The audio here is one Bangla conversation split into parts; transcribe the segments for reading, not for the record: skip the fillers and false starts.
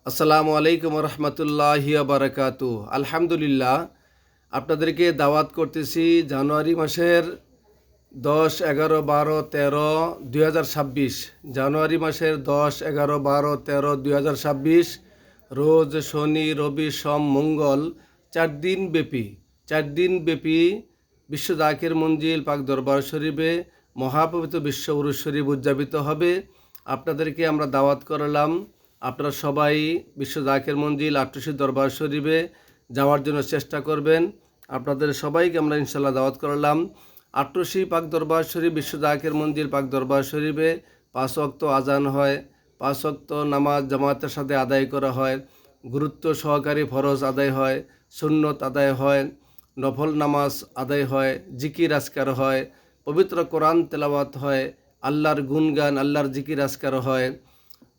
আসসালামু আলাইকুম রহমতুল্লাহি বারাকাতু। আলহামদুলিল্লাহ, আপনাদেরকে দাওয়াত করতেছি জানুয়ারি মাসের 10, 11, 12, 13, 2026। জানুয়ারি মাসের 10, 11, 12, 13, 2026 রোজ শনি, রবি, সোম, মঙ্গল 4 দিন ব্যাপী বিশ্ব জাকির মঞ্জিল পাক দরবার শরীফে মহাপবিত্র বিশ্ব উরুস শরীফ উদযাপিত হবে। আপনাদেরকে আমরা দাওয়াত করলাম, আপনারা সবাই বিশ্ব জাকির মঞ্জিল আট্টশী দরবার শরীফে যাওয়ার জন্য চেষ্টা করবেন। আপনাদের সবাইকে আমরা ইনশাল্লাহ দাওয়াত করলাম। আট্টশী পাক দরবার শরীফ বিশ্ব জাকির মঞ্জিল পাক দরবার শরীফে 5 ওয়াক্ত আজান হয়, 5 ওয়াক্ত নামাজ জামাতের সাথে আদায় করা হয়, গুরুত্ব সহকারী ফরজ আদায় হয়, সুন্নত আদায় হয়, নফল নামাজ আদায় হয়, জিকির আজকার হয়, পবিত্র কোরআন তেলাওয়াত হয়, আল্লাহর গুণগান, আল্লাহর জিকির আজকার হয়।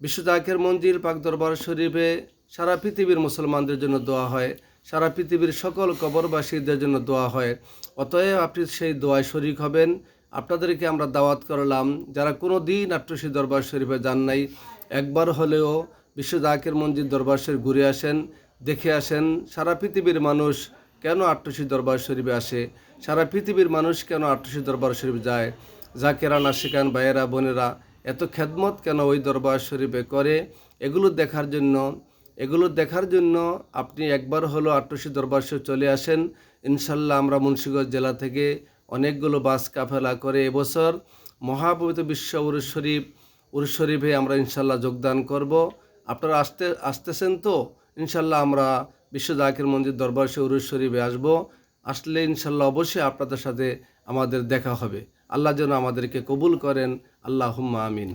বিশ্ব জাকির মঞ্জিল পাক দরবার শরীফে সারা পৃথিবীর মুসলমানদের জন্য দোয়া হয়, সারা পৃথিবীর সকল কবরবাসীদের জন্য দোয়া হয়। অতএব আপনি সেই দোয়ায় শরিক হবেন। আপনাদেরকে আমরা দাওয়াত করলাম, যারা কোনো দিন আট্টশী দরবার শরীফে যান নাই, একবার হলেও বিশ্ব জাকির মঞ্জিল দরবার শরীফ ঘুরে আসেন, দেখে আসেন সারা পৃথিবীর মানুষ কেন আট্টশী দরবার শরীফে আসে, সারা পৃথিবীর মানুষ কেন আট্টশী দরবার শরীফ যায়, জাকেরা নাসিকান ভাইয়েরা বোনেরা এত খেদমত কেন ওই দরবার শরীফে করে, এগুলো দেখার জন্য আপনি একবার হলো আট্টশী দরবার শরীফ চলে আসেন। ইনশাল্লাহ আমরা মুন্সিগঞ্জ জেলা থেকে অনেকগুলো বাস কাফেলা করে এবছর মহাপবিত্র বিশ্ব উরুস শরীফে আমরা ইনশাল্লাহ যোগদান করব। আপনারা আসতেছেন তো? ইনশাল্লাহ আমরা বিশ্ব জাকির মঞ্জিল দরবার উরুস শরীফে আসলে ইনশাল্লাহ অবশ্যই আপনাদের সাথে আমাদের দেখা হবে। আল্লাহ যেন আমাদেরকে কবুল করেন। আল্লাহুম্মা আমিন।